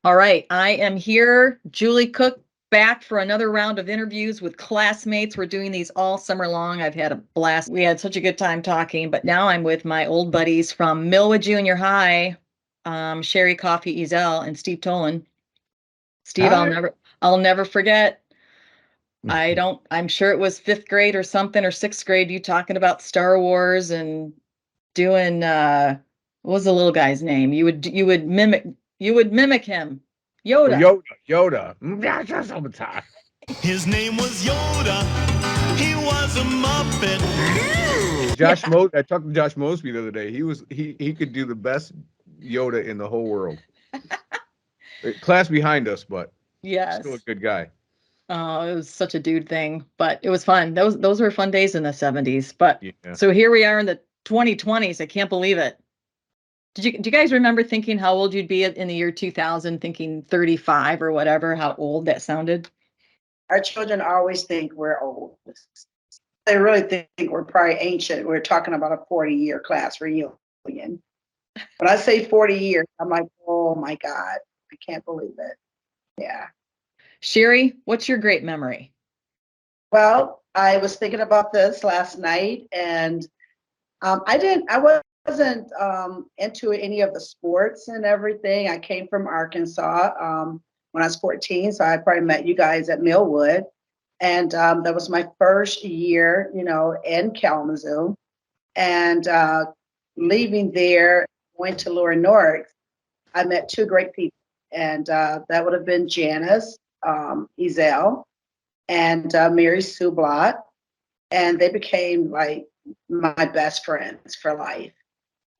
All right, I am here, Julie Cook, back for another round of interviews with classmates. We're doing these all summer long. I've had a blast. We had such a good time talking, but now I'm with my old buddies from Millwood Junior High, Sherry Coffey Ezell and Steve Tolin. Steve, Hi. I'll never forget. I'm sure it was fifth grade or something, or sixth grade, you talking about Star Wars and doing, what was the little guy's name? You would mimic him. Oh, Yoda. Yoda. Yeah, just all the time. His name was Yoda. He was a Muppet. Yeah. I talked to Josh Mosby the other day. He could do the best Yoda in the whole world. Class behind us, but still a Yes. good guy. Oh, it was such a dude thing, but it was fun. Those were fun days in the 70s. But Yeah. so here we are in the 2020s. I can't believe it. Do you guys remember thinking how old you'd be in the year 2000, thinking 35 or whatever, how old that sounded? Our children always think we're old. They really think we're probably ancient. We're talking about a 40-year class reunion. When I say 40 years, I'm like, oh my God, I can't believe it. Yeah. Sherry, what's your great memory? Well, I was thinking about this last night, and I wasn't into any of the sports and everything. I came from Arkansas when I was 14, so I probably met you guys at Millwood. And that was my first year, in Kalamazoo. And leaving there, went to Laura North. I met two great people, and that would have been Janice Ezell and Mary Sue Blott. And they became like my best friends for life.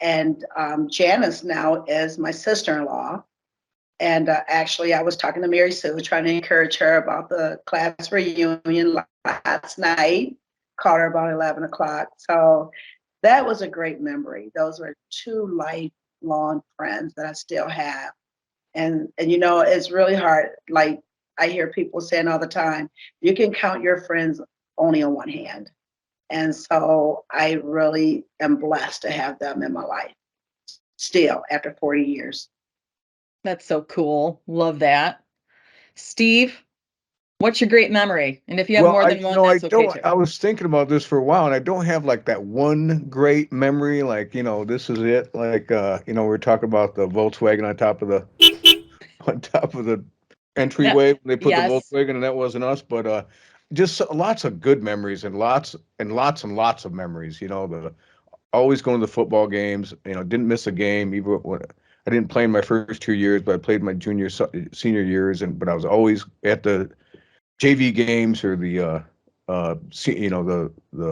And Janice now is my sister-in-law. And actually, I was talking to Mary Sue, trying to encourage her about the class reunion last night. Called her about 11 o'clock. So that was a great memory. Those were two lifelong friends that I still have. And it's really hard. Like I hear people saying all the time, you can count your friends only on one hand. And so I really am blessed to have them in my life still after 40 years. That's so cool. Love that. Steve, what's your great memory? And if you have Well, more I than you one, know I that's okay don't. too. I was thinking about this for a while, and I don't have like that one great memory. Like this is it. Like we're talking about the Volkswagen on top of the That, entryway when they put the yes. Volkswagen, and that wasn't us. But just lots of good memories and lots of memories. The always going to the football games. Didn't miss a game even when I didn't play in my first 2 years, but I played my senior years, but I was always at the JV games or the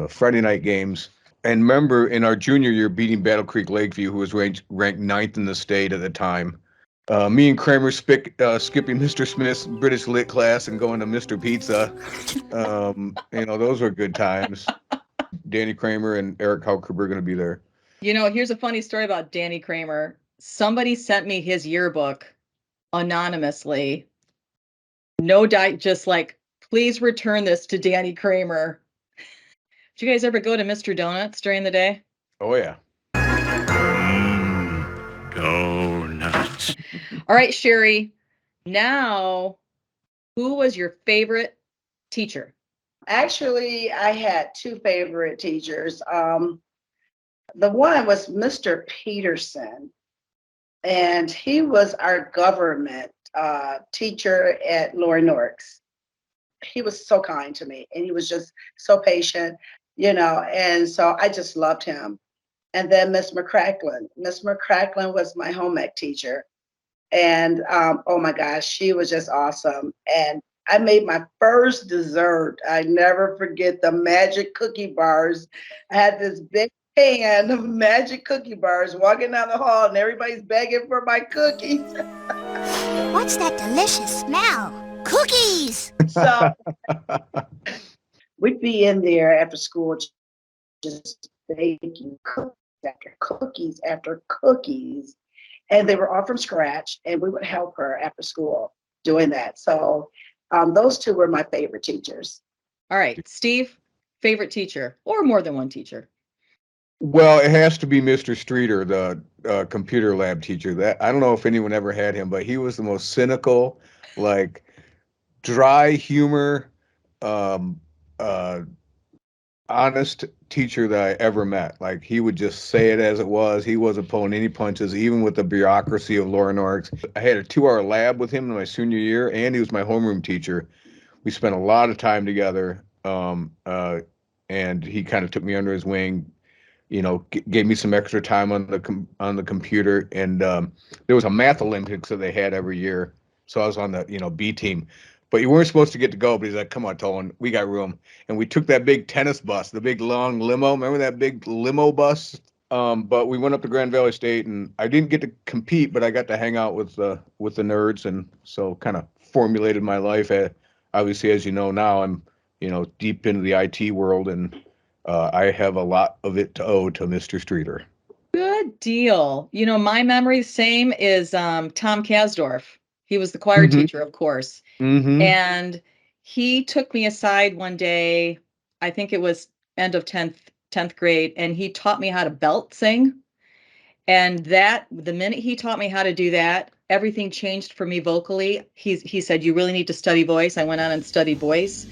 Friday night games. And remember in our junior year beating Battle Creek Lakeview, who was ranked ninth in the state at the time. Me and Kramer skipping Mr. Smith's British Lit class and going to Mr. Pizza. Those were good times. Danny Kramer and Eric Hauker were going to be there. Here's a funny story about Danny Kramer. Somebody sent me his yearbook anonymously. No doubt, just like, please return this to Danny Kramer. Did you guys ever go to Mr. Donuts during the day? Oh yeah. Donuts. All right, Sherry. Now, who was your favorite teacher? Actually, I had two favorite teachers. The one was Mr. Peterson, and he was our government teacher at Laura Norks. He was so kind to me, and he was just so patient, and so I just loved him. And then Miss McCracklin. Miss McCracklin was my home ec teacher. And oh my gosh, she was just awesome. And I made my first dessert. I never forget the magic cookie bars. I had this big pan of magic cookie bars walking down the hall, and everybody's begging for my cookies. What's that delicious smell? Cookies! So we'd be in there after school just baking cookies after cookies. And they were all from scratch, and we would help her after school doing that. So those two were my favorite teachers. All right, Steve, favorite teacher or more than one teacher? Well, it has to be Mr. Streeter, the computer lab teacher. That I don't know if anyone ever had him, but he was the most cynical, like dry humor, um, uh, honest teacher that I ever met. Like he would just say it as it was. He wasn't pulling any punches, even with the bureaucracy of Laura Norris. I had a 2-hour lab with him in my senior year, and he was my homeroom teacher. We spent a lot of time together, and he kind of took me under his wing. Gave me some extra time on the computer, and there was a math Olympics that they had every year, so I was on the B team. But you weren't supposed to get to go. But he's like, "Come on, Tolin, we got room." And we took that big tennis bus, the big long limo. Remember that big limo bus? But we went up to Grand Valley State, and I didn't get to compete, but I got to hang out with the nerds, and so kind of formulated my life. Obviously, as you know now, I'm deep into the IT world, and I have a lot of it to owe to Mr. Streeter. Good deal. My memory, same is Tom Kasdorf. He was the choir Mhm. teacher, of course. Mm-hmm. And he took me aside one day, I think it was end of 10th grade, and he taught me how to belt sing. And the minute he taught me how to do that, everything changed for me vocally. He said, "You really need to study voice." I went on and studied voice.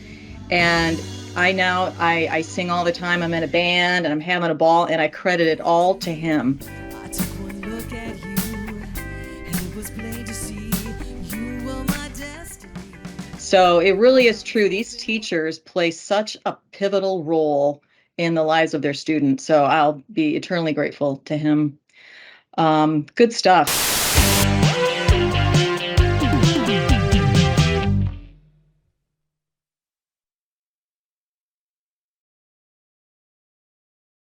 And I sing all the time. I'm in a band and I'm having a ball, and I credit it all to him. I took one look at you, and it was plain to see you were my destiny. So it really is true. These teachers play such a pivotal role in the lives of their students. So I'll be eternally grateful to him. Good stuff.